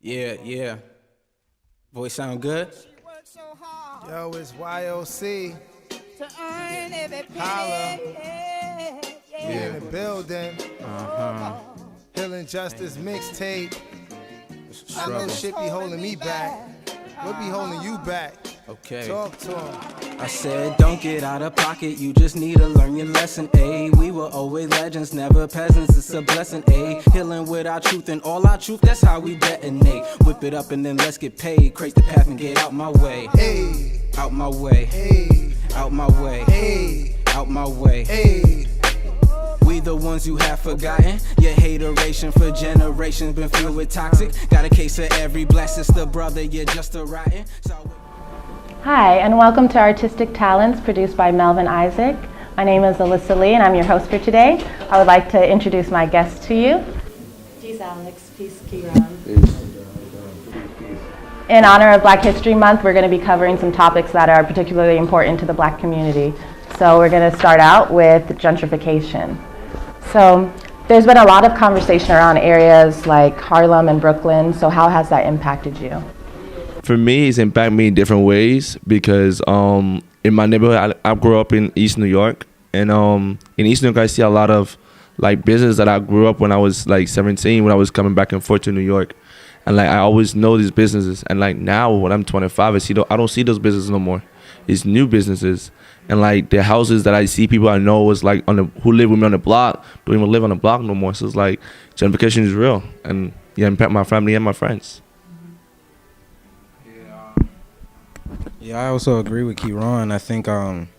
Yeah, yeah. Voice sound good? Yo, it's YOC. To earn every Holla. penny. We in the building. Healing Justice mixtape. I know shit be holding me back. What be holding you back? Okay. Talk to him. I said, don't get out of pocket, you just need to learn your lesson, ayy. We were always legends, never peasants, it's a blessing, ayy. Healing with our truth and all our truth, that's how we detonate. Whip it up and then let's get paid, create the path and get out my way. Hey, Out my way, hey, out my way, hey, out my way. hey. We the ones you have forgotten. Your hateration for generations been filled with toxic. Got a case of every black sister, brother, you're just a rotten. Hi, and welcome to Artistic Talents, produced by Melvin Isaac. My name is Alyssa Lee, and I'm your host for today. I would like to introduce my guest to you. Peace, Alex. Peace, Kieran. In honor of Black History Month, we're going to be covering some topics that are particularly important to the Black community. So we're going to start out with gentrification. So there's been a lot of conversation around areas like Harlem and Brooklyn. So how has that impacted you? For me, it's impacted me in different ways because in my neighborhood, I grew up in East New York. And in East New York, I see a lot of like business that I grew up when I was like 17, when I was coming back and forth to New York. And like I always know these businesses. And like now when I'm 25, I don't see those businesses no more. It's new businesses. And like the houses that I see people I know was like who live with me on the block don't even live on the block no more. So it's like gentrification is real and impact my family and my friends. Yeah, I also agree with Kieran. I think when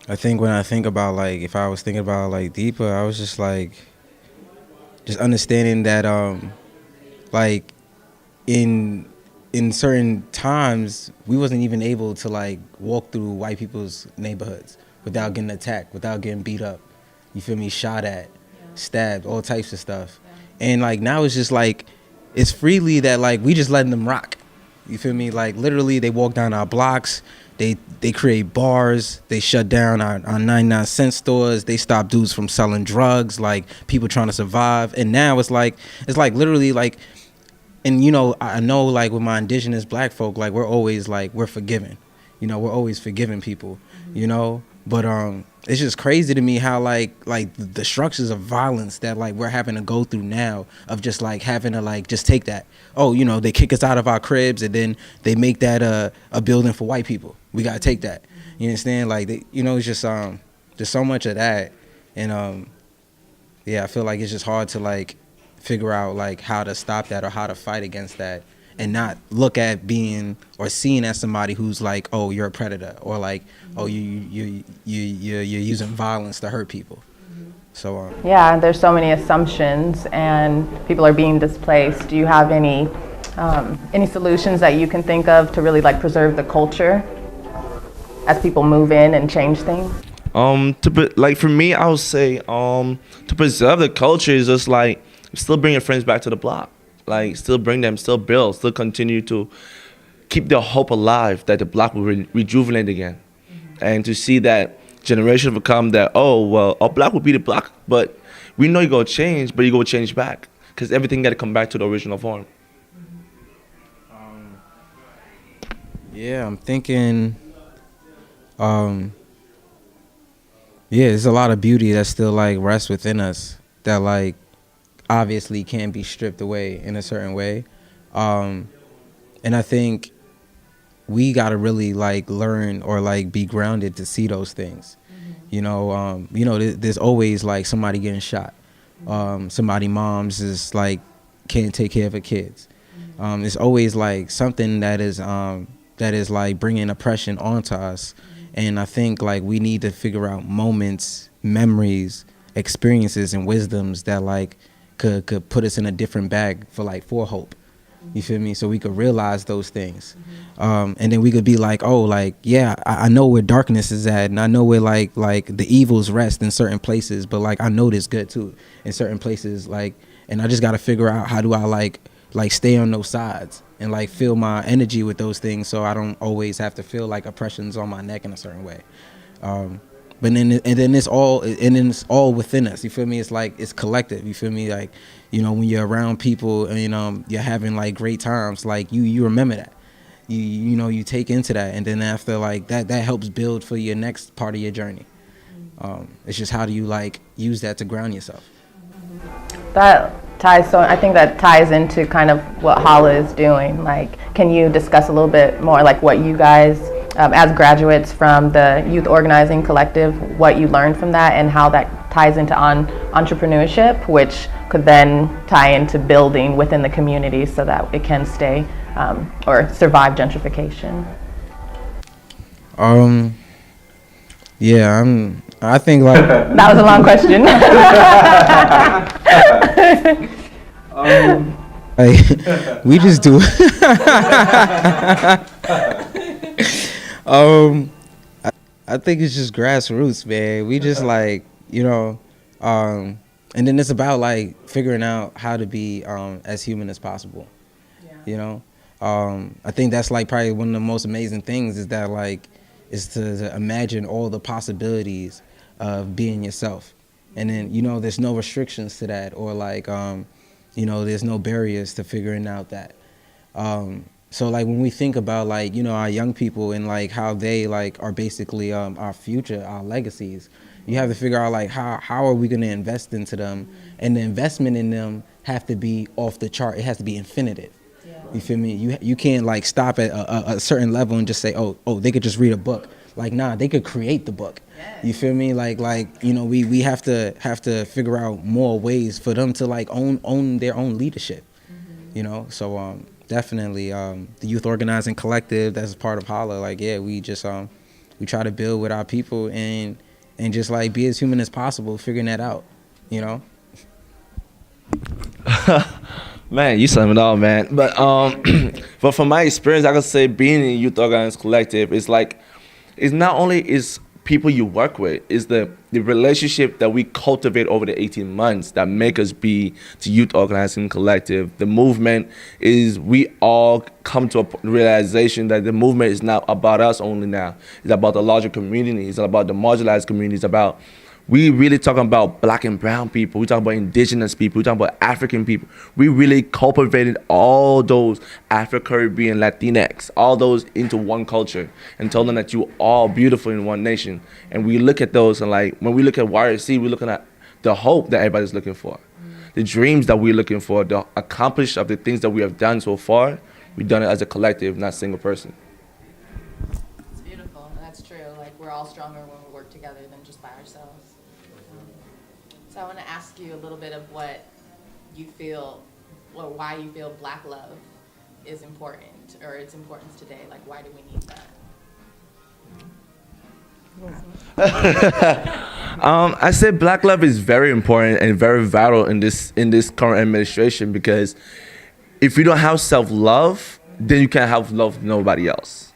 I think about like, if I was thinking about like deeper, I was just understanding that like in certain times we wasn't even able to like walk through white people's neighborhoods without getting attacked, without getting beat up. You feel me? Shot at, stabbed, all types of stuff. And like now it's just like it's freely that like we just letting them rock. You feel me? Like literally they walk down our blocks, they create bars, they shut down our 99-cent stores, they stop dudes from selling drugs, like people trying to survive. And now it's like literally like, and you know, I know like with my indigenous black folk, like we're always like, we're forgiving, you know, we're always forgiving people, you know, but it's just crazy to me how like the structures of violence that like we're having to go through now of just like having to like just take that, oh, you know, they kick us out of our cribs and then they make that a building for white people. We gotta take that. You understand? Like you know, it's just there's so much of that, and yeah, I feel like it's just hard to like figure out like how to stop that or how to fight against that and not look at being or seen as somebody who's like, oh, you're a predator, or like, oh, you're using violence to hurt people. So Yeah, there's so many assumptions and people are being displaced. Do you have any solutions that you can think of to really like preserve the culture as people move in and change things? Like for me, I would say to preserve the culture is just like still bring your friends back to the block, like still bring them, still build, still continue to keep the hope alive that the block will rejuvenate again, and to see that generation will come that, oh well, our block will be the block, but we know you go change, but you go change back because everything got to come back to the original form. yeah, I'm thinking, yeah, there's a lot of beauty that still like rests within us that like obviously can't be stripped away in a certain way, and I think we gotta really like learn or like be grounded to see those things. You know, there's always like somebody getting shot, somebody moms is like can't take care of her kids. It's always like something that is like bringing oppression onto us, and I think like we need to figure out moments, memories, experiences, and wisdoms that like could put us in a different bag for hope. You feel me? So we could realize those things. And then we could be like, oh, like, yeah, I know where darkness is at, and I know where like the evils rest in certain places, but like I know there's good too in certain places, like, and I just gotta figure out how do I like stay on those sides and like feel my energy with those things so I don't always have to feel like oppression's on my neck in a certain way. But then it's all within us. You feel me? It's like it's collective. You feel me? Like, you know, when you're around people and you're having like great times, like you remember that. You know, you take into that, and then after like that helps build for your next part of your journey. It's just how do you like use that to ground yourself. I think that ties into kind of what Hala is doing. Like, can you discuss a little bit more like what you guys, as graduates from the Youth Organizing Collective, what you learned from that and how that ties into entrepreneurship, which could then tie into building within the community so that it can stay or survive gentrification? Yeah, I think like that was a long question. Like, we just do I think it's just grassroots, man. We just like, you know, and then it's about like figuring out how to be as human as possible. You know, I think that's like probably one of the most amazing things is that like is to imagine all the possibilities of being yourself, and then you know there's no restrictions to that, or like you know there's no barriers to figuring out that. So like when we think about like, you know, our young people and like how they like are basically our future, our legacies, you have to figure out like how are we going to invest into them, and the investment in them have to be off the chart. It has to be infinitive. You feel me? You can't like stop at a certain level and just say, oh, they could just read a book. Like, nah, they could create the book. You feel me? Like you know, we have to figure out more ways for them to like own their own leadership. You know, so definitely the Youth Organizing Collective, that's part of Hala. Like, yeah, we just we try to build with our people and just like be as human as possible, figuring that out. You know. Man, you sum it all, man. But but from my experience, I could say being in Youth Organizing Collective is like, it's not only is people you work with, is the relationship that we cultivate over the 18 months that make us be the Youth Organizing Collective. The movement is we all come to a realization that the movement is not about us only now. It's about the larger community. It's about the marginalized community. It's about, we really talking about black and brown people. We talking about indigenous people. We talking about African people. We really cultivated all those Afro-Caribbean, Latinx, all those into one culture and told them that you all beautiful in one nation. And we look at those and like, when we look at YRC, we're looking at the hope that everybody's looking for. The dreams that we're looking for, the accomplish of the things that we have done so far, we've done it as a collective, not a single person. It's beautiful, and that's true. Like, we're all stronger when we work together than just by ourselves. So I want to ask you a little bit of what you feel, or why you feel Black love is important, or its importance today. Like, why do we need that? I said Black love is very important and very vital in this current administration, because if you don't have self-love, then you can't have love for nobody else.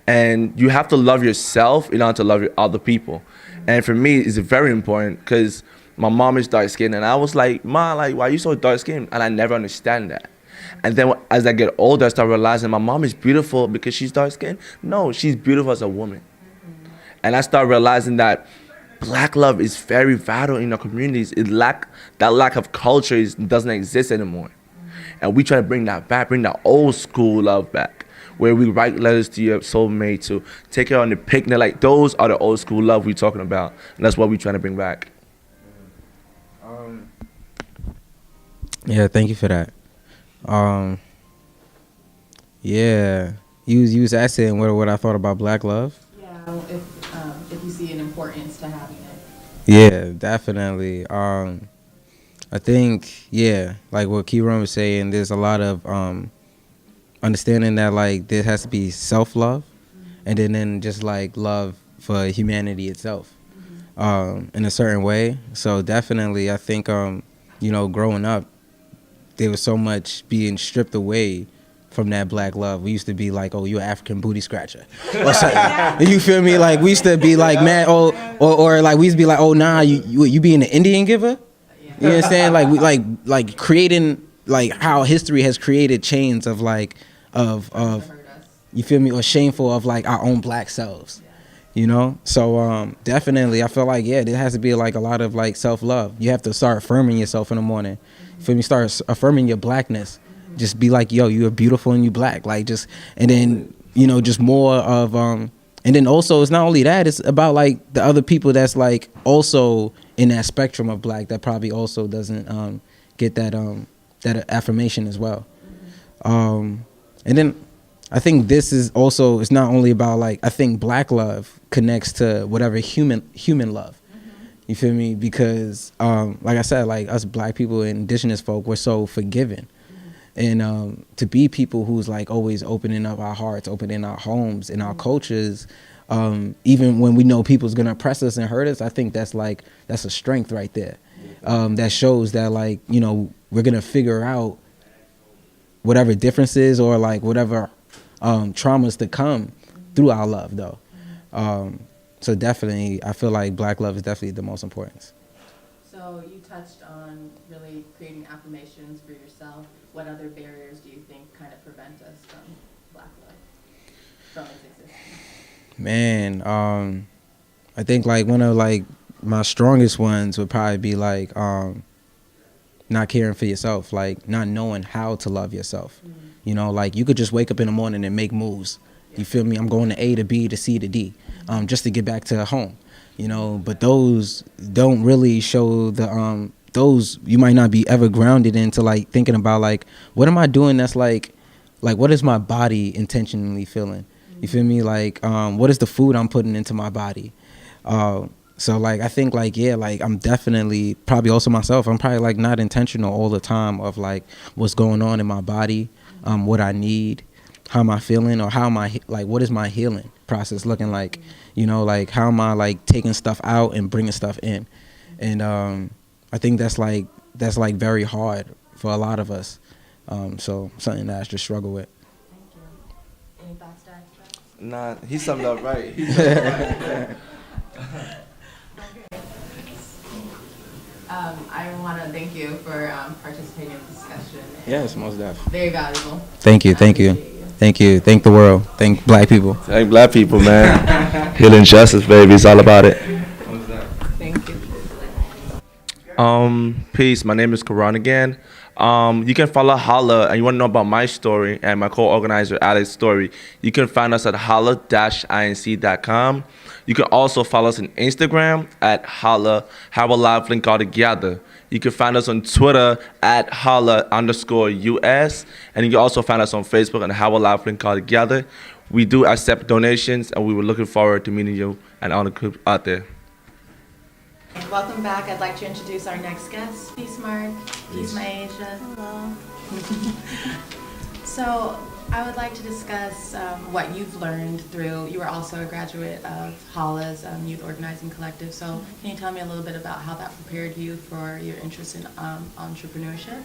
And you have to love yourself in order to love other people. And for me, it's very important because my mom is dark skinned, and I was like, Ma, like, why are you so dark skinned? And I never understand that. And then as I get older, I start realizing my mom is beautiful because she's dark skinned. No, she's beautiful as a woman. And I start realizing that Black love is very vital in our communities. That lack of culture doesn't exist anymore. And we try to bring that back, bring that old school love back, where we write letters to your soulmate, to take her on the picnic. Like, those are the old school love we're talking about. And that's what we're trying to bring back. Yeah, thank you for that. Yeah, you was asking what I thought about Black love. Yeah, if you see an importance to having it. Yeah, definitely. I think, yeah, like what Kieran was saying, there's a lot of understanding that like there has to be self-love, and then just like love for humanity itself, in a certain way. So definitely, I think you know, growing up, there was so much being stripped away from that Black love. We used to be like, oh, you're an African booty scratcher, or something. You feel me? Like, we used to be like, man, oh, or like we used to be like, oh, nah, you being an Indian giver. You understand? Like, we like creating like how history has created chains of like of you feel me, or shameful of like our own Black selves. you know. So definitely I feel like, yeah, there has to be like a lot of like self-love. You have to start affirming yourself in the morning. Feel me? Start affirming your blackness. Just be like, yo, you're beautiful and you black. Like, just, and then, you know, just more of and then also it's not only that, it's about like the other people that's like also in that spectrum of black that probably also doesn't get that that affirmation as well. And then I think this is also, it's not only about like, I think black love connects to whatever human love. You feel me? Because like I said, like us black people and indigenous folk, we're so forgiving. And to be people who's like always opening up our hearts, opening our homes and our cultures, even when we know people's gonna oppress us and hurt us, I think that's a strength right there. That shows that, like, you know, we're gonna figure out whatever differences or like whatever traumas to come through our love, though. So definitely, I feel like black love is definitely the most important. So you touched on really creating affirmations for yourself. What other barriers do you think kind of prevent us from black love, from its existence? Man, I think like one of like my strongest ones would probably be like not caring for yourself, like not knowing how to love yourself. You know, like you could just wake up in the morning and make moves. You feel me? I'm going to A to B to C to D, just to get back to home. You know, but those don't really show the those you might not be ever grounded into like thinking about like, what am I doing that's like what is my body intentionally feeling? You feel me? Like what is the food I'm putting into my body? So like I think like, yeah, like I'm definitely probably also myself, I'm probably like not intentional all the time of like what's going on in my body, what I need, how am I feeling, or how am I like what is my healing process looking like? You know, like how am I like taking stuff out and bringing stuff in? And I think that's like very hard for a lot of us. So something that I just struggle with. Thank you. Any thoughts, Dad? Nah, he summed up right. He summed up right. I want to thank you for participating in the discussion. Yes, most definitely. Very valuable. Thank you. Thank you. Thank the world. Thank black people. Thank black people, man. Healing justice, baby. It's all about it. Thank you. Peace. My name is Karan again. You can follow Holla, and you want to know about my story and my co-organizer Alex's story, you can find us at holla-inc.com. You can also follow us on Instagram at Holla, How Alive Link All Together. You can find us on Twitter at Holla_US, and you can also find us on Facebook at How Alive Link All Together. We do accept donations, and we were looking forward to meeting you and all the group out there. Welcome back. I'd like to introduce our next guest. Peace, Mark. Peace, Maisha. Hello. So I would like to discuss what you've learned through, you were also a graduate of Holla's Youth Organizing Collective. So can you tell me a little bit about how that prepared you for your interest in entrepreneurship?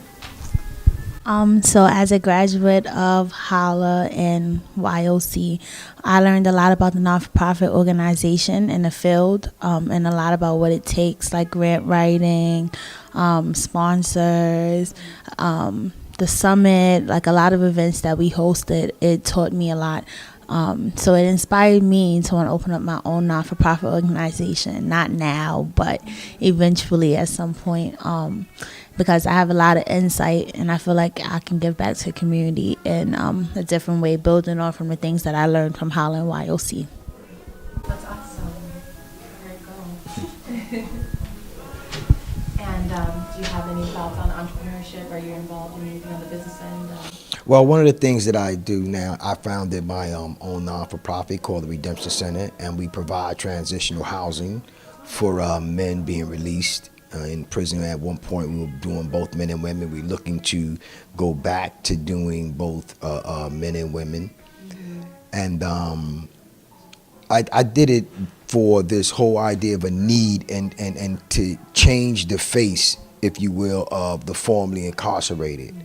So as a graduate of Holla and YOC, I learned a lot about the nonprofit organization in the field, and a lot about what it takes, like grant writing, sponsors, the summit, like a lot of events that we hosted. It taught me a lot. So it inspired me to want to open up my own not-for-profit organization, not now, but eventually at some point, because I have a lot of insight and I feel like I can give back to the community in a different way, building on from the things that I learned from Holla and YOC. That's awesome. Very cool. And do you have any thoughts on entrepreneurship? Are you involved in anything on the business end? Well, one of the things that I do now, I founded my own non-for-profit called the Redemption Center, and we provide transitional housing for men being released in prison. At one point, we were doing both men and women. We're looking to go back to doing both men and women. And I did it for this whole idea of a need and to change the face, if you will, of the formerly incarcerated.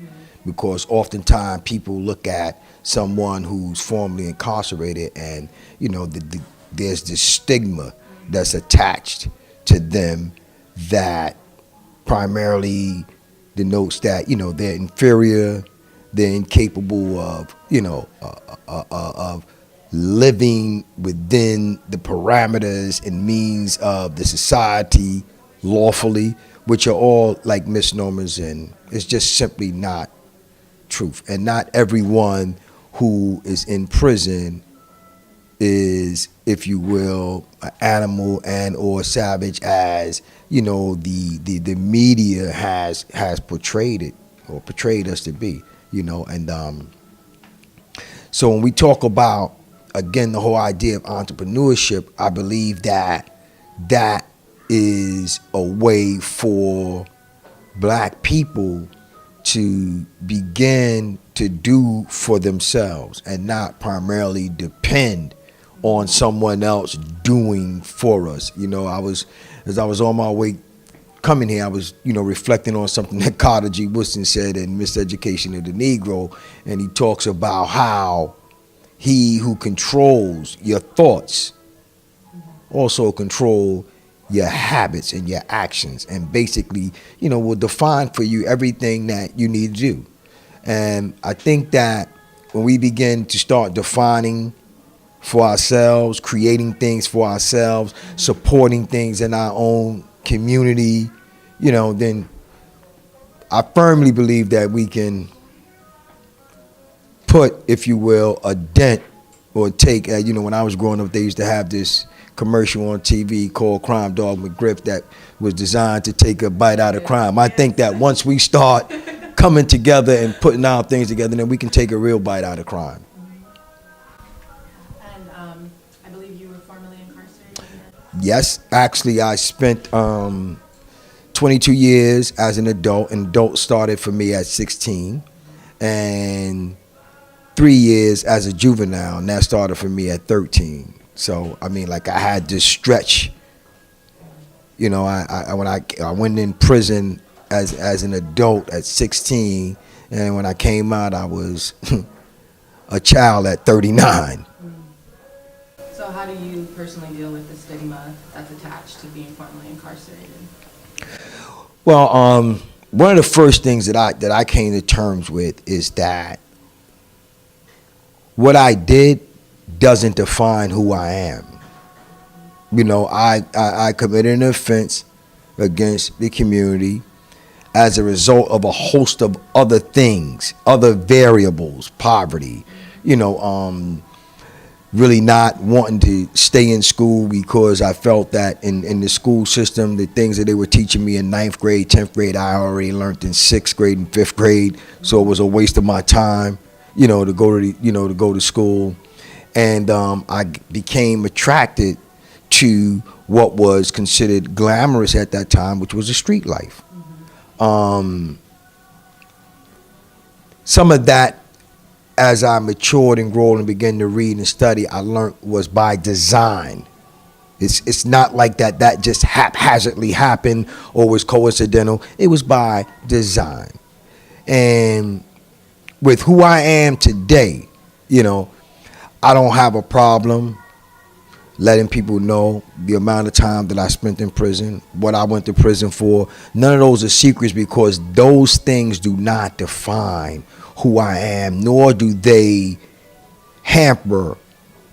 Because oftentimes people look at someone who's formerly incarcerated and, you know, there's this stigma that's attached to them that primarily denotes that, you know, they're inferior, they're incapable of, you know, of living within the parameters and means of the society lawfully, which are all like misnomers, and it's just simply not truth. And not everyone who is in prison is, if you will, an animal and or savage, as you know the media has portrayed it or portrayed us to be, you know. And so when we talk about, again, the whole idea of entrepreneurship, I believe that that is a way for black people to begin to do for themselves and not primarily depend on someone else doing for us. You know, as I was on my way coming here, I was, you know, reflecting on something that Carter G. Woodson said in Miseducation of the Negro, and he talks about how he who controls your thoughts also control your habits and your actions, and basically, you know, will define for you everything that you need to do. And I think that when we begin to start defining for ourselves, creating things for ourselves, supporting things in our own community, you know, then I firmly believe that we can put, if you will, a dent or take, you know, when I was growing up, they used to have this commercial on TV called Crime Dog McGriff that was designed to take a bite out of crime. I think that once we start coming together and putting our things together, then we can take a real bite out of crime. And I believe you were formerly incarcerated? Yes, actually I spent 22 years as an adult, and adult started for me at 16, and 3 years as a juvenile, and that started for me at 13. So, I mean, like, I had this stretch, you know, I went in prison as an adult at 16, and when I came out, I was a child at 39. So how do you personally deal with the stigma that's attached to being formerly incarcerated? Well, one of the first things that I came to terms with is that what I did doesn't define who I am. You know, I committed an offense against the community as a result of a host of other things, other variables, poverty, you know, really not wanting to stay in school because I felt that in the school system, the things that they were teaching me in 9th grade, 10th grade, I already learned in 6th grade and 5th grade. So it was a waste of my time, you know, to go to school. And I became attracted to what was considered glamorous at that time, which was the street life. Some of that, as I matured and grew and began to read and study, I learned was by design. It's not like that just haphazardly happened or was coincidental. It was by design. And with who I am today, you know, I don't have a problem letting people know the amount of time that I spent in prison, what I went to prison for. None of those are secrets, because those things do not define who I am, nor do they hamper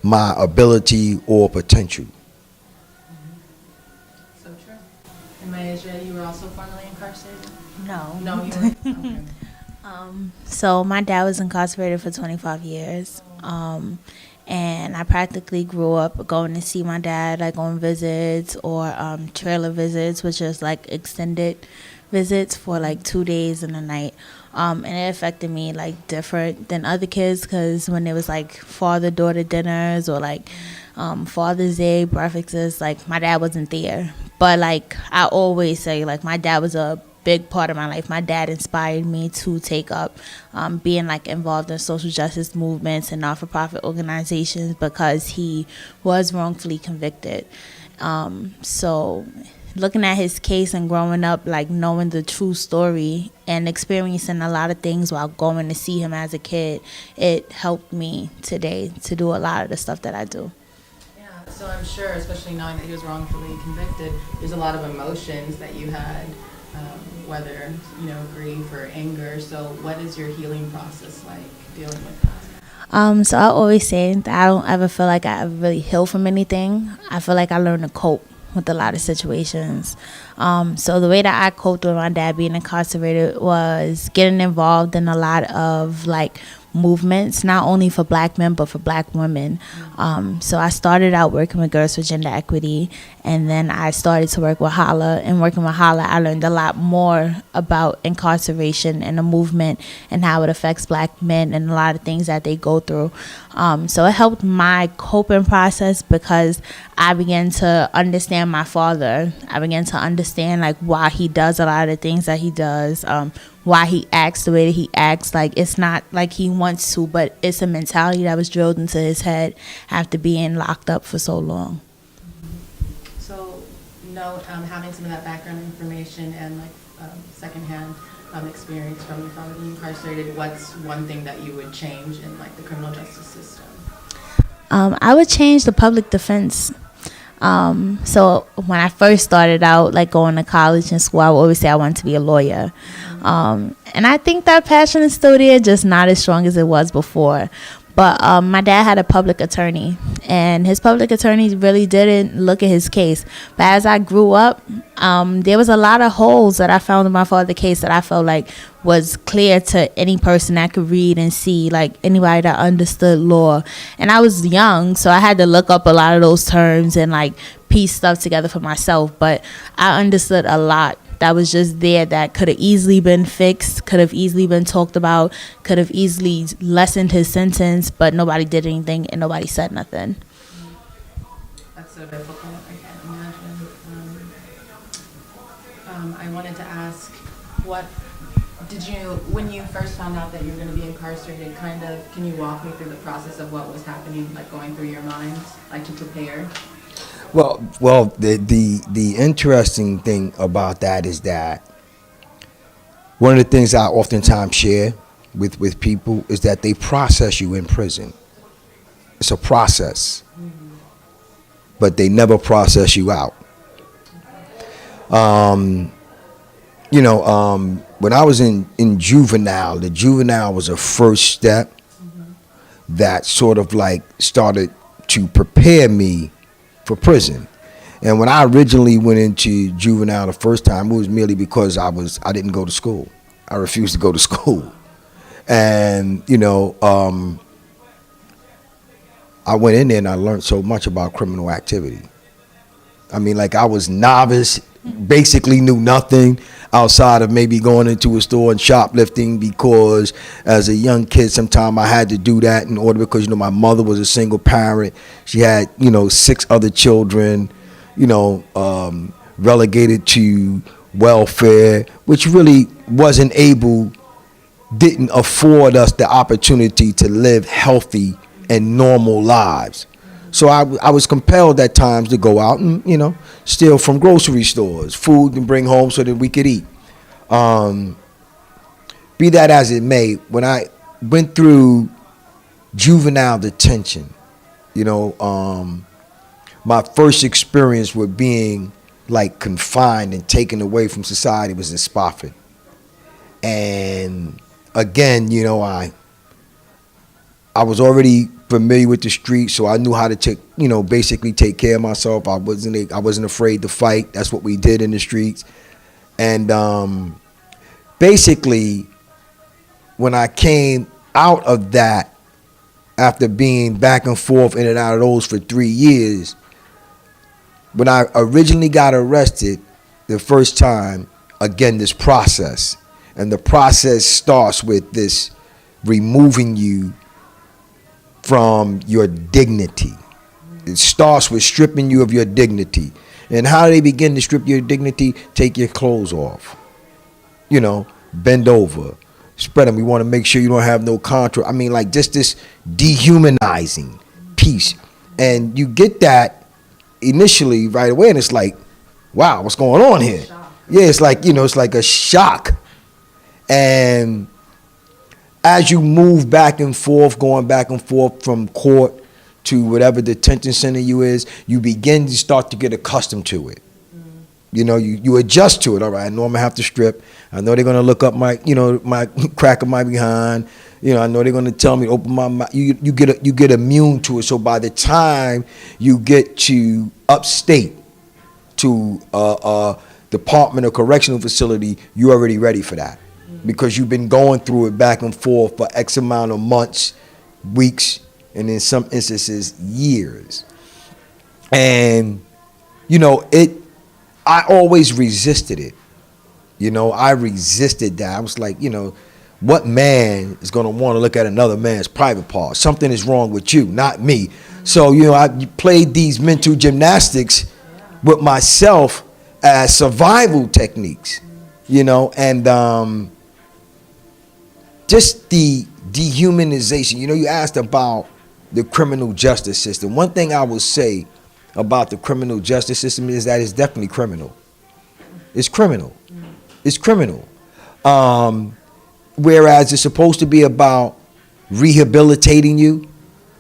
my ability or potential. So true. And Maisha, you were also formerly incarcerated? No. No, you weren't? Okay. So my dad was incarcerated for 25 years. And I practically grew up going to see my dad, like, on visits or trailer visits, which is like extended visits for like 2 days and a night. And it affected me like different than other kids, because when it was like father-daughter dinners or like Father's Day breakfasts, like, my dad wasn't there. But like, I always say, like, my dad was a big part of my life. My dad inspired me to take up being like involved in social justice movements and not-for-profit organizations, because he was wrongfully convicted. So looking at his case and growing up, like, knowing the true story and experiencing a lot of things while going to see him as a kid, it helped me today to do a lot of the stuff that I do. Yeah, so I'm sure, especially knowing that he was wrongfully convicted, there's a lot of emotions that you had, whether, you know, grief or anger. So what is your healing process like dealing with that? So I always say that I don't ever feel like I ever really heal from anything. I feel like I learned to cope with a lot of situations. So the way that I coped with my dad being incarcerated was getting involved in a lot of like movements, not only for black men but for black women. So I started out working with Girls for Gender Equity, and then I started to work with Holla. And working with Holla, I learned a lot more about incarceration and the movement and how it affects black men and a lot of things that they go through. So it helped my coping process because I began to understand my father. I began to understand like why he does a lot of the things that he does, why he acts the way that he acts. Like, it's not like he wants to, but it's a mentality that was drilled into his head after being locked up for so long. So, having some of that background information and like secondhand experience from your father being incarcerated, what's one thing that you would change in like the criminal justice system? I would change the public defense. So when I first started out, like going to college and school, I would always say I wanted to be a lawyer. And I think that passion is still there, just not as strong as it was before. But my dad had a public attorney, and his public attorney really didn't look at his case. But as I grew up, there was a lot of holes that I found in my father's case that I felt like was clear to any person that could read and see, like anybody that understood law. And I was young, so I had to look up a lot of those terms and like piece stuff together for myself. But I understood a lot that was just there that could have easily been fixed, could have easily been talked about, could have easily lessened his sentence, but nobody did anything and nobody said nothing. That's so difficult, I can't imagine. I wanted to ask, when you first found out that you were going to be incarcerated, can you walk me through the process of what was happening, like going through your mind, like to prepare? Well, the interesting thing about that is that one of the things I oftentimes share with people is that they process you in prison. It's a process, but they never process you out. When I was in juvenile, the juvenile was a first step that sort of like started to prepare me for prison. And when I originally went into juvenile the first time, it was merely because I didn't go to school. I refused to go to school. And, I went in there and I learned so much about criminal activity. I mean, like, I was novice, basically knew nothing outside of maybe going into a store and shoplifting, because as a young kid, sometime I had to do that in order, because, my mother was a single parent. She had, 6 other children, relegated to welfare, which really didn't afford us the opportunity to live healthy and normal lives. So I was compelled at times to go out and, steal from grocery stores, food, and bring home so that we could eat. Be that as it may, when I went through juvenile detention, my first experience with being like confined and taken away from society was in Spofford. And again, I was already familiar with the streets, so I knew how to basically take care of myself. I wasn't afraid to fight. That's what we did in the streets. And basically, when I came out of that, after being back and forth in and out of those for 3 years, when I originally got arrested the first time, again, this process. And the process starts with this removing you from your dignity. It starts with stripping you of your dignity. And how do they begin to strip your dignity? Take your clothes off. Bend over. Spread them. We want to make sure you don't have no contra. I mean, like, just this dehumanizing piece. And you get that initially right away, and it's like, wow, what's going on here? Yeah, it's like, it's like a shock. And as you move back and forth, going back and forth from court to whatever detention center you is, you begin to start to get accustomed to it. You adjust to it. All right, I know I'm gonna have to strip. I know they're gonna look up my crack of my behind. I know they're going to tell me to open my mouth. You get immune to it. So by the time you get to upstate to Department of Correctional Facility, you're already ready for that because you've been going through it back and forth for X amount of months, weeks, and in some instances, years. And, I always resisted it. I resisted that. I was like, what man is going to want to look at another man's private part? Something is wrong with you, not me. So, I played these mental gymnastics with myself as survival techniques, and just the dehumanization. You asked about the criminal justice system. One thing I will say about the criminal justice system is that it's definitely criminal. It's criminal. It's criminal. Whereas it's supposed to be about rehabilitating you,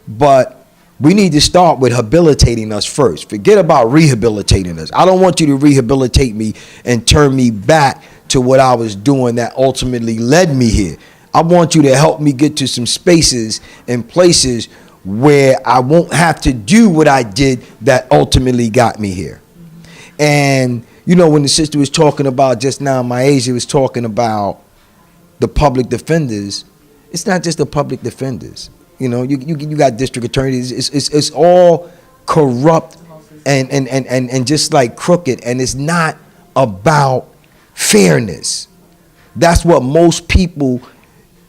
but we need to start with habilitating us first. Forget about rehabilitating us. I don't want you to rehabilitate me and turn me back to what I was doing that ultimately led me here. I want you to help me get to some spaces and places where I won't have to do what I did that ultimately got me here. And, when the sister was talking about just now, Myasia was talking about the public defenders. It's not just the public defenders. You got district attorneys. It's all corrupt and just like crooked. And it's not about fairness. That's what most people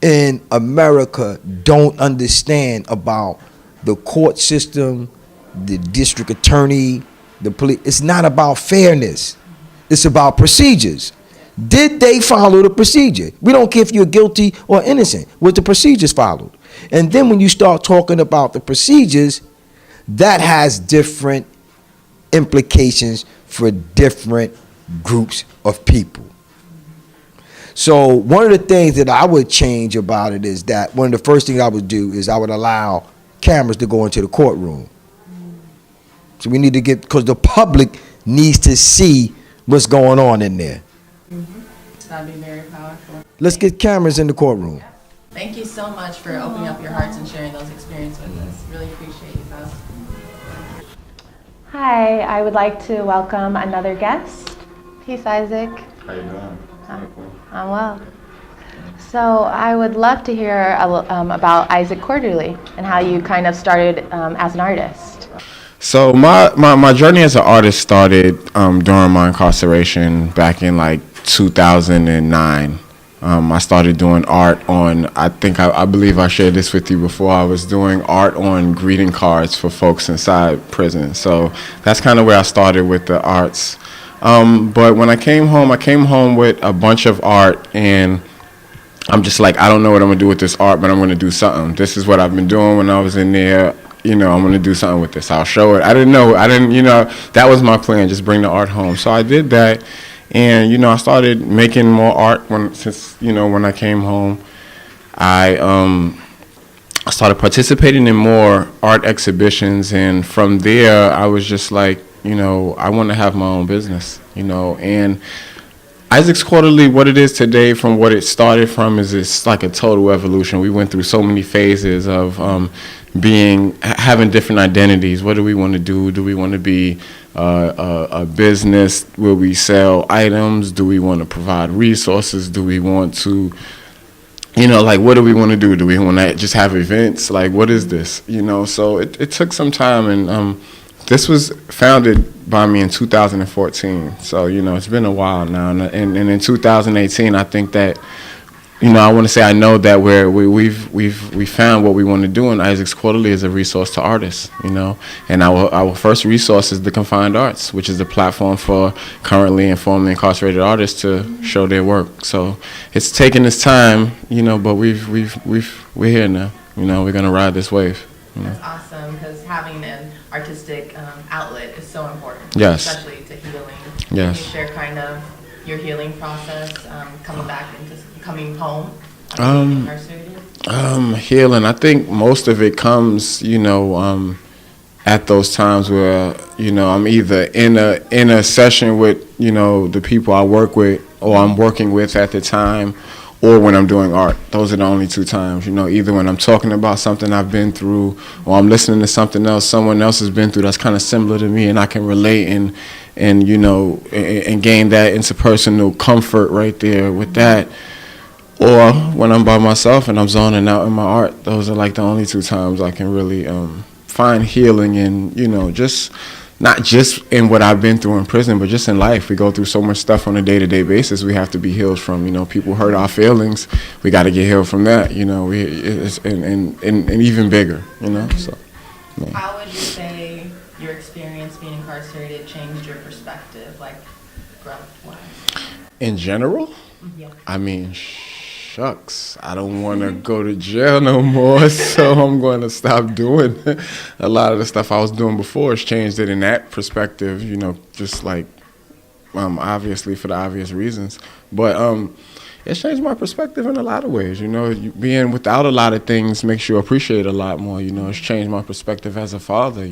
in America don't understand about the court system, the district attorney, the police. It's not about fairness. It's about procedures. Did they follow the procedure? We don't care if you're guilty or innocent. Was the procedures followed? And then when you start talking about the procedures, that has different implications for different groups of people. So one of the things that I would change about it is that one of the first things I would do is I would allow cameras to go into the courtroom. So we need to because the public needs to see what's going on in there. That'd be very powerful. Let's get cameras in the courtroom. Thank you so much for opening up your hearts and sharing those experiences with us. Really appreciate you guys. Hi, I would like to welcome another guest. Peace, Isaac. How you doing? I'm well. So I would love to hear about Isaac Quarterly and how you kind of started as an artist. So my journey as an artist started during my incarceration back in like 2009. I started doing art on, I believe I shared this with you before, I was doing art on greeting cards for folks inside prison. So that's kind of where I started with the arts. But when I came home with a bunch of art, and I'm just like, I don't know what I'm gonna do with this art, but I'm gonna do something. This is what I've been doing when I was in there. I'm gonna do something with this. I'll show it. I didn't, that was my plan, just bring the art home. So I did that, and, I started making more art when I came home. I started participating in more art exhibitions, and from there, I was just like, I want to have my own business, and Isaac's Quarterly, what it is today from what it started from is it's like a total evolution. We went through so many phases of having different identities. What do we want to do? Do we want to be a business where we sell items? Do we want to provide resources? Do we want to, what do we want to do? Do we want to just have events? Like, what is this? So it took some time, and this was founded by me in 2014. So, it's been a while now. And in 2018, I think that, I want to say I know that we found what we want to do, and Isaac's Quarterly is a resource to artists, And our first resource is the Confined Arts, which is the platform for currently and formerly incarcerated artists to show their work. So it's taken its time, but we're here now. We're gonna ride this wave. That's awesome, because having an artistic outlet is so important. Yes. Especially to healing. Yes. Can you share kind of your healing process, coming home? Incarcerated? Healing. I think most of it comes, at those times where, I'm either in a session with, the people I work with or I'm working with at the time, or when I'm doing art. Those are the only two times, either when I'm talking about something I've been through, or I'm listening to something else someone else has been through that's kind of similar to me, and I can relate and gain that interpersonal comfort right there with that. Or when I'm by myself and I'm zoning out in my art. Those are like the only two times I can really find healing and, just not just in what I've been through in prison, but just in life. We go through so much stuff on a day-to-day basis we have to be healed from. People hurt our feelings. We got to get healed from that, it's, and even bigger, so. Yeah. How would you say your experience being incarcerated changed your perspective, like growth-wise? In general? Yeah. I mean, shucks, I don't want to go to jail no more, so I'm going to stop doing a lot of the stuff I was doing before. It's changed it in that perspective, just like obviously for the obvious reasons. But it's changed my perspective in a lot of ways. Being without a lot of things makes you appreciate a lot more. It's changed my perspective as a father.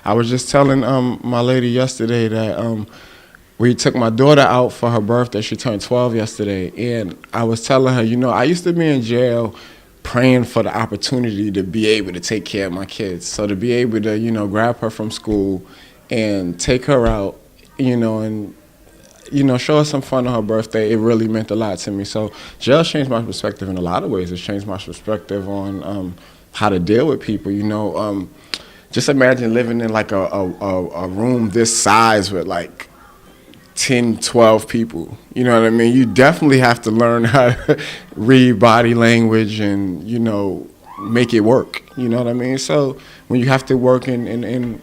I was just telling my lady yesterday that we took my daughter out for her birthday. She turned 12 yesterday. And I was telling her, I used to be in jail praying for the opportunity to be able to take care of my kids. So to be able to, grab her from school and take her out, and, show her some fun on her birthday, it really meant a lot to me. So jail changed my perspective in a lot of ways. It's changed my perspective on how to deal with people, Just imagine living in like a room this size with like 10, 12 people, you know what I mean? You definitely have to learn how to read body language and, make it work, you know what I mean? So when you have to work in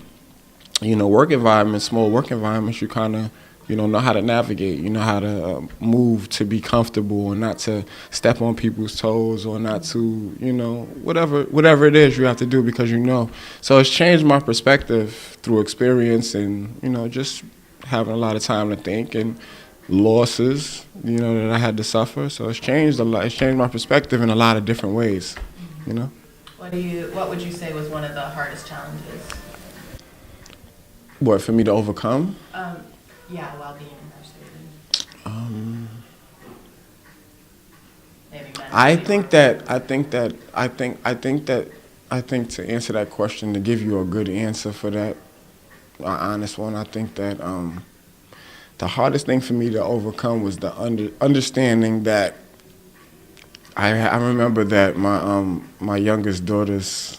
work environments, small work environments, you kind of, know how to navigate, how to move to be comfortable and not to step on people's toes or not to, whatever it is you have to do because So it's changed my perspective through experience and, just having a lot of time to think and losses, that I had to suffer. So it's changed a lot. It's changed my perspective in a lot of different ways, What would you say was one of the hardest challenges? What, for me to overcome? While being incarcerated. I think to answer that question, to give you a good answer for that, an honest one, I think that the hardest thing for me to overcome was the understanding that I remember that my youngest daughter's,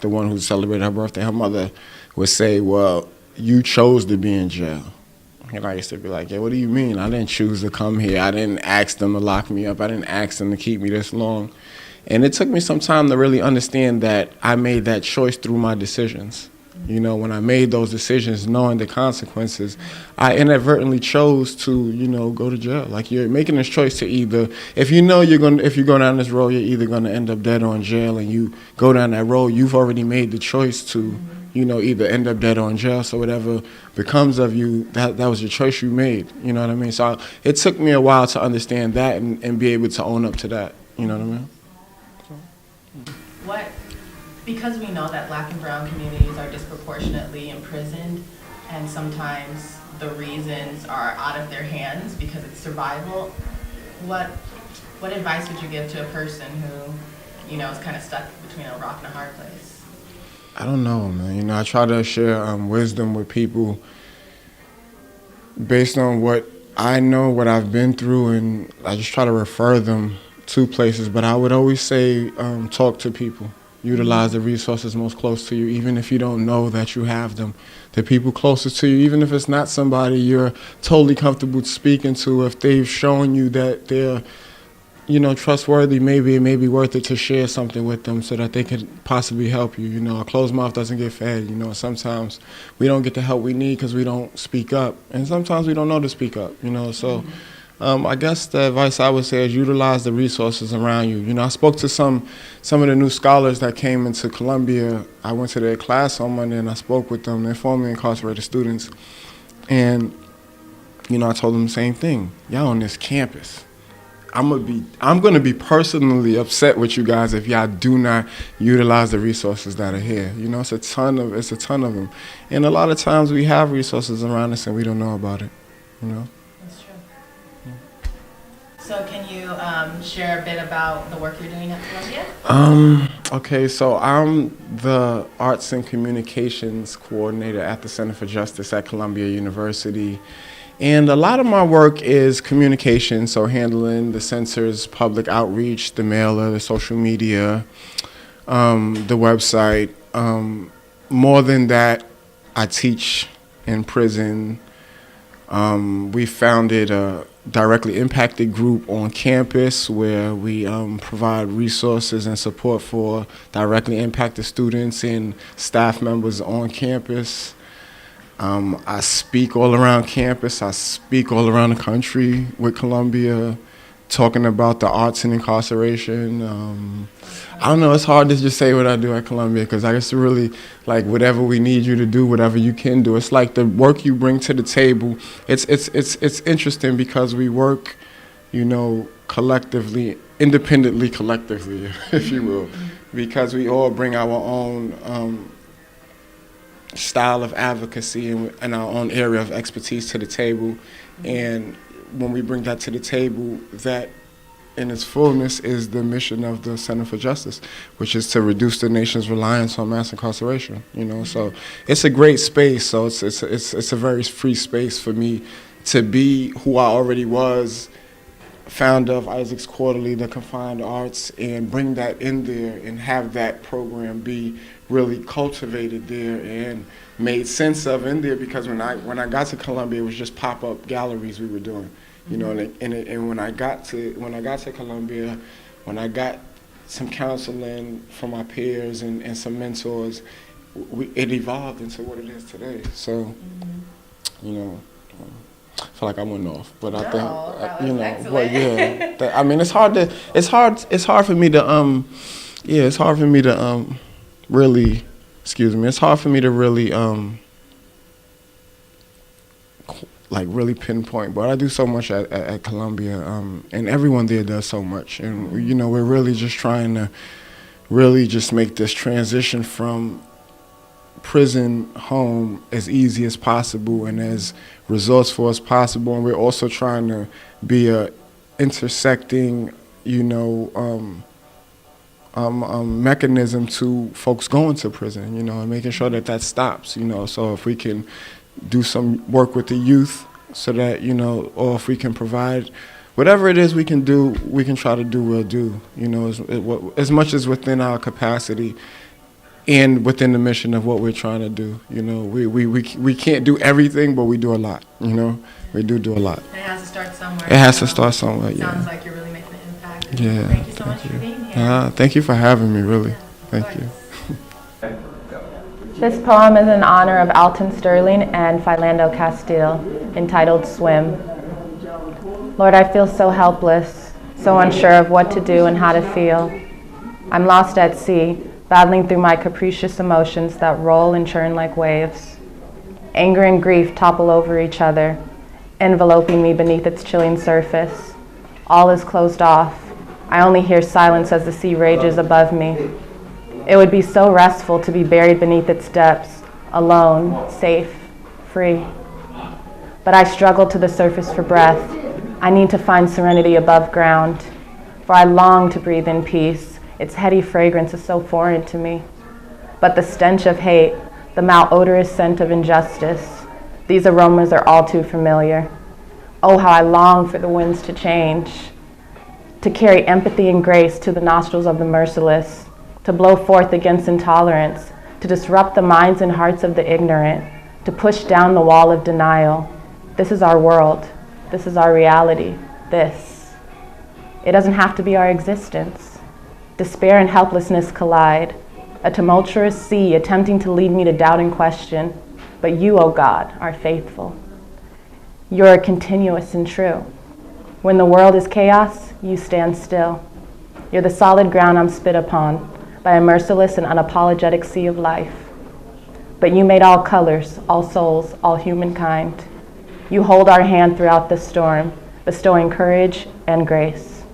the one who celebrated her birthday, her mother would say, well, you chose to be in jail. And I used to be like, yeah, what do you mean? I didn't choose to come here. I didn't ask them to lock me up. I didn't ask them to keep me this long. And it took me some time to really understand that I made that choice through my decisions. When I made those decisions, knowing the consequences, I inadvertently chose to, go to jail. Like you're making this choice to either, if you go down this road, you're either going to end up dead or in jail, and you go down that road, you've already made the choice to, either end up dead or in jail. So whatever becomes of you, that was your choice you made. You know what I mean? So it took me a while to understand that and be able to own up to that. You know what I mean? Because we know that Black and brown communities are disproportionately imprisoned, and sometimes the reasons are out of their hands because it's survival, what advice would you give to a person who, is kind of stuck between a rock and a hard place? I don't know, man. I try to share wisdom with people based on what I know, what I've been through, and I just try to refer them to places. But I would always say talk to people. Utilize the resources most close to you, even if you don't know that you have them. The people closest to you, even if it's not somebody you're totally comfortable speaking to, if they've shown you that they're, trustworthy, maybe it may be worth it to share something with them so that they could possibly help you. A closed mouth doesn't get fed. Sometimes we don't get the help we need because we don't speak up, and sometimes we don't know to speak up. So. I guess the advice I would say is utilize the resources around you. I spoke to some of the new scholars that came into Columbia. I went to their class on Monday and I spoke with them. They're formerly incarcerated students. And, I told them the same thing. Y'all on this campus. I'm gonna be personally upset with you guys if y'all do not utilize the resources that are here. It's a ton of them. And a lot of times we have resources around us and we don't know about it, That's true. So can you share a bit about the work you're doing at Columbia? Okay, so I'm the Arts and Communications Coordinator at the Center for Justice at Columbia University. And a lot of my work is communication, so handling the center's public outreach, the mailer, the social media, the website. More than that, I teach in prison. We founded a directly impacted group on campus where we provide resources and support for directly impacted students and staff members on campus. I speak all around campus. I speak all around the country with Columbia, talking about the arts and incarceration. I don't know, it's hard to just say what I do at Columbia because I guess really, like, whatever we need you to do, whatever you can do. It's like the work you bring to the table. It's interesting because we work, you know, collectively, independently, collectively, if you will, because we all bring our own style of advocacy and our own area of expertise to the table. And when we bring that to the table, that in its fullness is the mission of the Center for Justice, which is to reduce the nation's reliance on mass incarceration. You know, so it's a great space. So it's a very free space for me to be who I already was, founder of Isaac's Quarterly, the Confined Arts, and bring that in there and have that program be really cultivated there and made sense of in there. Because when I got to Columbia, it was just pop-up galleries we were doing. You know, and when I got to Columbia, when I got some counseling from my peers and some mentors, it evolved into what it is today. So, you know, I feel like I went off, but I think, you know, excellent. But yeah, I mean, it's hard for me to really, it's hard for me to really like really pinpoint, but I do so much at Columbia, and everyone there does so much, and you know, we're really just trying to really just make this transition from prison home as easy as possible and as resourceful as possible, and we're also trying to be a intersecting, you know, mechanism to folks going to prison, you know, and making sure that stops, you know. So if we can do some work with the youth so that, you know, or if we can provide whatever it is we can do, we can try to do, we'll do, you know, as much as within our capacity and within the mission of what we're trying to do. You know, we can't do everything, but we do a lot, you know. We do a lot. And it has to start somewhere. It has to start somewhere, yeah. Sounds like you're really making an impact. Yeah. Thank you so much for being here. Thank you for having me, really. Thank you. This poem is in honor of Alton Sterling and Philando Castile, entitled Swim. Lord, I feel so helpless, so unsure of what to do and how to feel. I'm lost at sea, battling through my capricious emotions that roll and churn like waves. Anger and grief topple over each other, enveloping me beneath its chilling surface. All is closed off. I only hear silence as the sea rages above me. It would be so restful to be buried beneath its depths, alone, safe, free. But I struggle to the surface for breath. I need to find serenity above ground, for I long to breathe in peace. Its heady fragrance is so foreign to me. But the stench of hate, the malodorous scent of injustice, these aromas are all too familiar. Oh, how I long for the winds to change, to carry empathy and grace to the nostrils of the merciless, to blow forth against intolerance, to disrupt the minds and hearts of the ignorant, to push down the wall of denial. This is our world. This is our reality. This. It doesn't have to be our existence. Despair and helplessness collide, a tumultuous sea attempting to lead me to doubt and question, but you, O God, are faithful. You are continuous and true. When the world is chaos, you stand still. You're the solid ground I'm spit upon by a merciless and unapologetic sea of life. But you made all colors, all souls, all humankind. You hold our hand throughout the storm, bestowing courage and grace.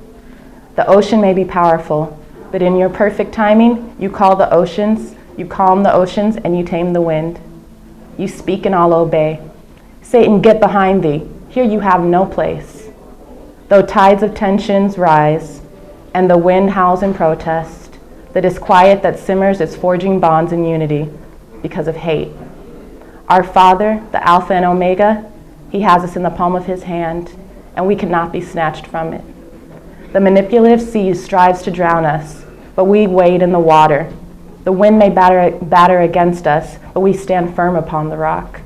The ocean may be powerful, but in your perfect timing, you calm the oceans, and you tame the wind. You speak and all obey. Satan, get behind thee. Here you have no place. Though tides of tensions rise and the wind howls in protest, the disquiet that simmers is forging bonds in unity because of hate. Our Father, the Alpha and Omega, He has us in the palm of His hand, and we cannot be snatched from it. The manipulative sea strives to drown us, but we wade in the water. The wind may batter against us, but we stand firm upon the rock.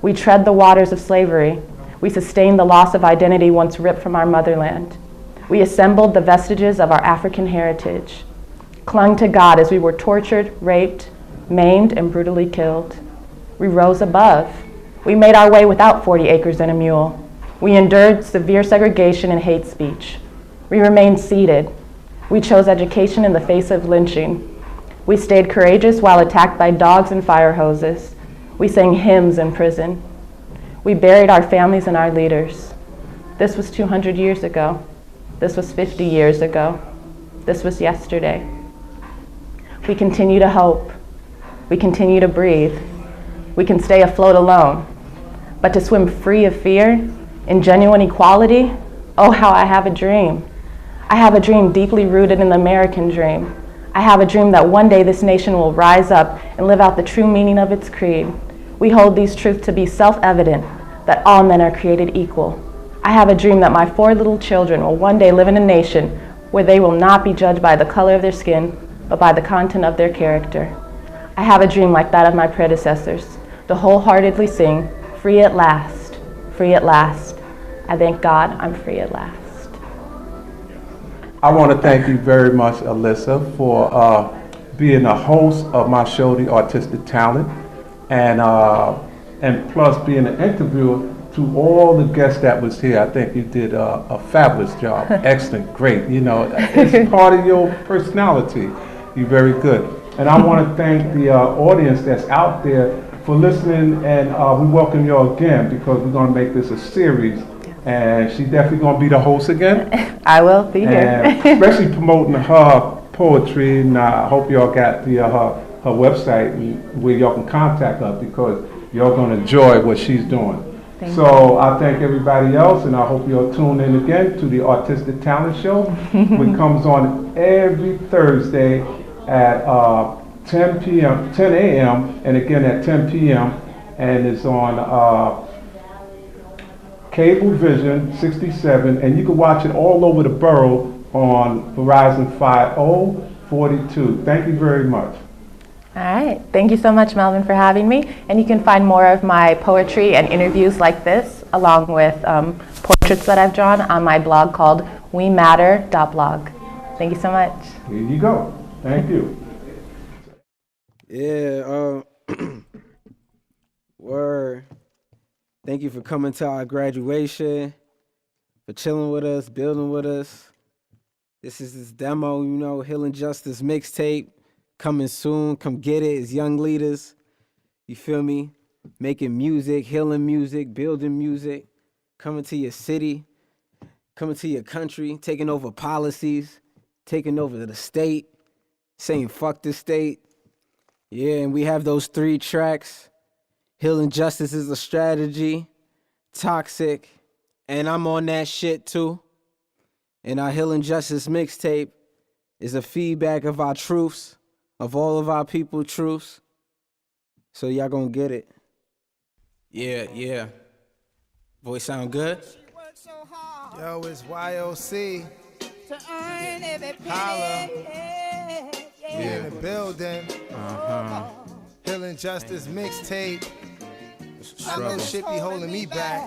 We tread the waters of slavery. We sustain the loss of identity once ripped from our motherland. We assembled the vestiges of our African heritage, clung to God as we were tortured, raped, maimed, and brutally killed. We rose above. We made our way without 40 acres and a mule. We endured severe segregation and hate speech. We remained seated. We chose education in the face of lynching. We stayed courageous while attacked by dogs and fire hoses. We sang hymns in prison. We buried our families and our leaders. This was 200 years ago. This was 50 years ago. This was yesterday. We continue to hope. We continue to breathe. We can stay afloat alone. But to swim free of fear, in genuine equality, oh, how I have a dream. I have a dream deeply rooted in the American dream. I have a dream that one day this nation will rise up and live out the true meaning of its creed. We hold these truths to be self-evident, that all men are created equal. I have a dream that my 4 little children will one day live in a nation where they will not be judged by the color of their skin, but by the content of their character. I have a dream like that of my predecessors, to wholeheartedly sing, free at last, free at last. I thank God I'm free at last. I want to thank you very much, Alyssa, for being a host of my show, The Artistic Talent, and plus being an interviewer to all the guests that was here. I think you did a fabulous job. Excellent, great. You know, it's part of your personality. You're very good. And I want to thank the audience that's out there for listening, and we welcome you all again because we're going to make this a series. And she's definitely going to be the host again. I will be here. And especially promoting her poetry, and I hope y'all got the her website where y'all can contact her because y'all going to enjoy what she's doing. So I thank everybody else, and I hope you'll tune in again to the Artistic Talent Show, which comes on every Thursday at 10 a.m. and again at 10 p.m. and it's on Cable Vision 67, and you can watch it all over the borough on Verizon Fios 42. Thank you very much. All right. Thank you so much, Melvin, for having me. And you can find more of my poetry and interviews like this, along with portraits that I've drawn on my blog called wematter.blog. Thank you so much. Here you go. Thank you. Yeah, word. Thank you for coming to our graduation, for chilling with us, building with us. This is this demo, you know, Healing Justice mixtape. Coming soon, come get it. It's young leaders, you feel me? Making music, healing music, building music, coming to your city, coming to your country, taking over policies, taking over the state, saying fuck the state. Yeah, and we have those 3 tracks. Healing Justice is a strategy, Toxic, and I'm on that shit too. And our Healing Justice mixtape is a feedback of our truths, of all of our people truths. So y'all gonna get it. Yeah. Voice sound good? Yo, it's YOC. To earn every Holla. penny. We in the building. Healing Justice mixtape. I know shit be holding me back.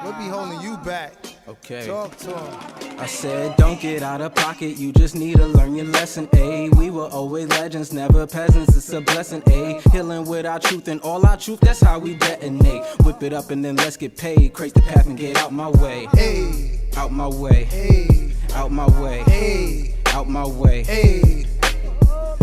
What be holding you back? Okay. Talk to him. I said, don't get out of pocket, you just need to learn your lesson, ayy. We were always legends, never peasants, it's a blessing, ayy. Healing with our truth and all our truth, that's how we detonate. Whip it up and then let's get paid, create the path and get out my way. Hey, Out my way, hey, out my way, hey, out my way. hey.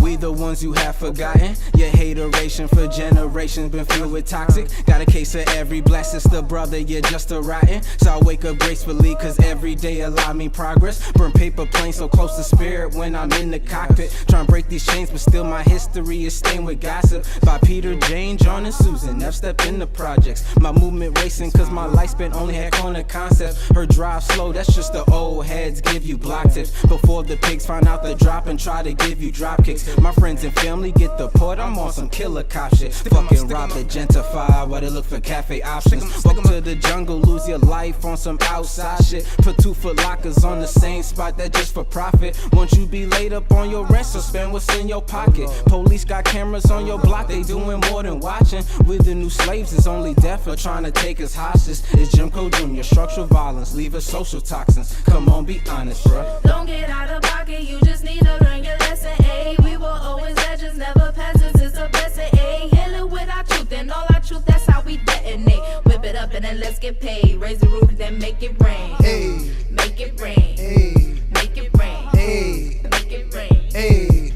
We the the ones you have forgotten. Your hateration for generations been filled with toxic. Got a case of every black sister, brother, you're just a rotten. So I wake up gracefully, cause every day allow me progress. Burn paper planes so close to spirit when I'm in the cockpit. Trying to break these chains, but still my history is stained with gossip. By Peter, Jane, John, and Susan, never step in the projects. My movement racing, cause my lifespan only had corner concepts. Her drive slow, that's just the old heads give you block tips. Before the pigs find out the drop and try to give you drop kicks. My friends and family get the port, I'm on some killer cop shit. Fucking rob the gentrify while they look for cafe options. Welcome to the jungle, lose your life on some outside shit. Put 2 foot lockers on the same spot, that just for profit. Won't you be laid up on your rent, so spend what's in your pocket. Police got cameras on your block, they doing more than watching. With the new slaves, it's only death or trying to take us hostage. It's Jim Crow Jr., structural violence, leave us social toxins. Come on, be honest, bruh. Don't get out of pocket, you just need to learn your lesson. Ay, we were always legends, never peasants, it's a blessing. Ay, heal it with our truth and all our truth, that's how we detonate. Whip it up and then let's get paid. Raise the roof, then make it rain. Hey, Make it rain. hey, Make it rain. hey, Make it rain. hey.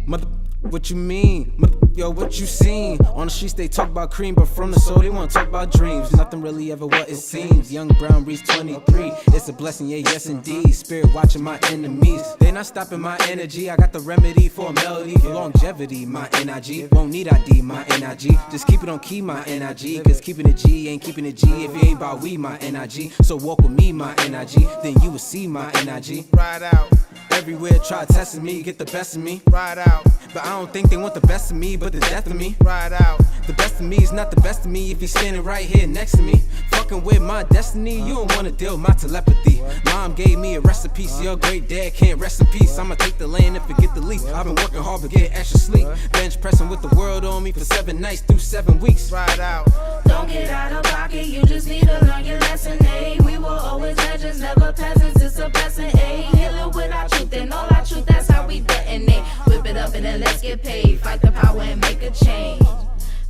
Mother, what you mean? Mother, yo, what you seen? On the streets they talk about cream, but from the soul they wanna talk about dreams. Nothing really ever what it seems. Young Brown reached 23. It's a blessing, yeah, yes indeed. Spirit watching my enemies. They not stopping my energy. I got the remedy for a melody, for longevity. My NIG won't need ID. My NIG just keep it on key. My NIG, cause keeping it G ain't keeping it G if you ain't about we. My NIG, so walk with me. My NIG, then you will see my NIG. Ride out, Everywhere try testing me, get the best of me. ride out, But I don't think they want the best of me, but the death of me. ride out. The best of me is not the best of me if you're standing right here next to me. Fucking with my destiny, you don't wanna deal with my telepathy. Mom gave me a recipe, so your great dad can't rest in peace. I'ma take the land and forget the lease. I've been working hard but get extra sleep. Bench pressing with the world on me for 7 nights through 7 weeks. Ride out, Don't get out of pocket, you just need to learn your lesson. Ay, we were always legends, never peasants, it's a blessing. Ay, heal it with our truth and all our truth, that's how we detonate. Whip it up and then let's get paid. Fight the power and make a change.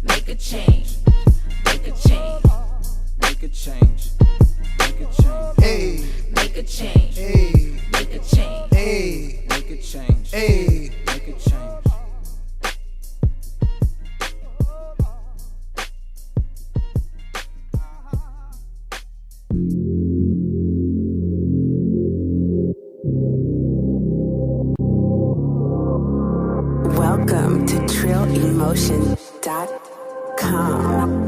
Make a change. Make a change. Make a change. Make a change. hey, Make a change. hey, Make a change. hey, Make a change. hey. Make a change. Welcome to TrillEmotion.com.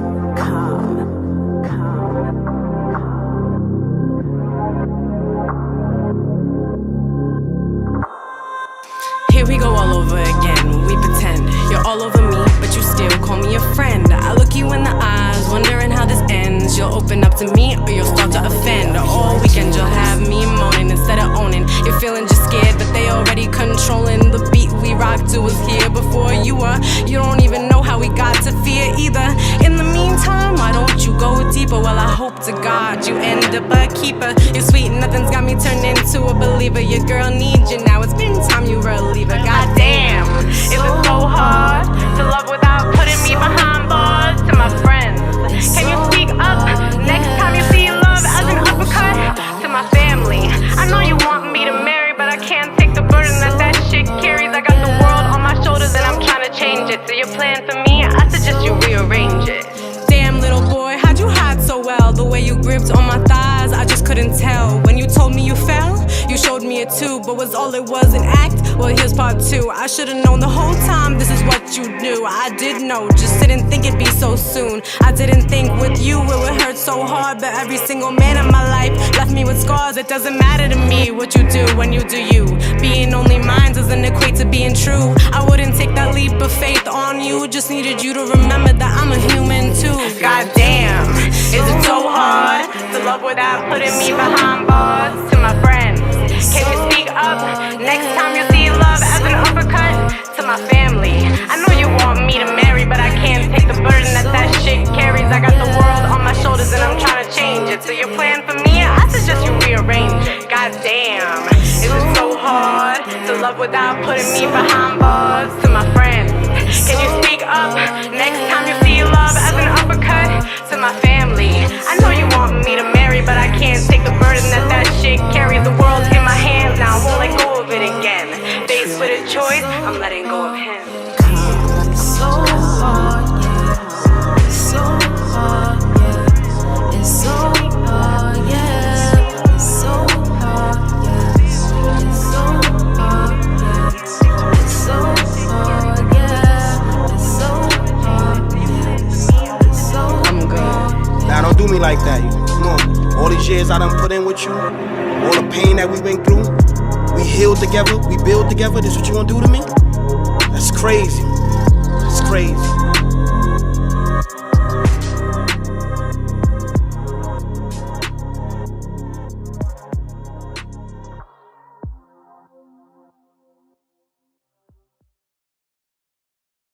Here we go all over again, we pretend you're all over me, but you still call me a friend. I look you in the eyes, wondering how this ends. You'll open up to me or you'll start to offend. All weekend you'll have me moaning instead of owning. You're feeling just scared, but they already controlling. The beat we rock to was here before you were. You don't even know how we got to fear either. In the meantime, why don't you go deeper? Well, I hope to God you end up a keeper. You're sweet, nothing's got me turned into a believer. Your girl needs you now, it's been time you relieve her. Goddamn, is it so hard to love without putting me behind bars? To my friends, can you speak up next time you see love as an uppercut? To my family, I know you want me to marry, but I can't take the burden that shit carries. I got the world on my shoulders and I'm trying to change it. So your plan for me, I suggest you rearrange it. Damn little boy, how'd you hide so well? The way you gripped on my thighs, I just couldn't tell. When you told me you fell, you showed me it too, but was all it was an act? Well, here's part 2. I should've known the whole time this is what you knew. I did know, just didn't think it'd be so soon. I didn't think with you it would hurt so hard, but every single man in my life left me with scars. It doesn't matter to me what you do when you do you. Being only mine doesn't equate to being true. I wouldn't take that leap of faith on you, just needed you to remember that I'm a human too. Goddamn, is it so hard to love without putting me behind bars? To my friends, can you speak up next time you see love as an uppercut? To my family, I know you want me to marry, but I can't take the burden that shit carries. I got the world on my shoulders and I'm trying to change it. So your plan for me, I suggest you rearrange it. Goddamn, is it so hard to love without putting me behind bars? To my friends, can you speak up next time you see love as an uppercut? To my family, I know you want me to marry, but I can't take the burden that shit carries. The world's in my hands now, I won't let go of it again. Faced with a choice, I'm letting go of him. It's so hard, yeah. It's so hard, yeah. It's so hard, yeah. It's so hard, yeah. It's so hard, yeah. It's so hard, yeah. It's so hard, yeah. It's so hard. Now don't do me like that. Come on. All these years I done put in with you, all the pain that we went through, we healed together, we build together. This what you gonna do to me? That's crazy. That's crazy.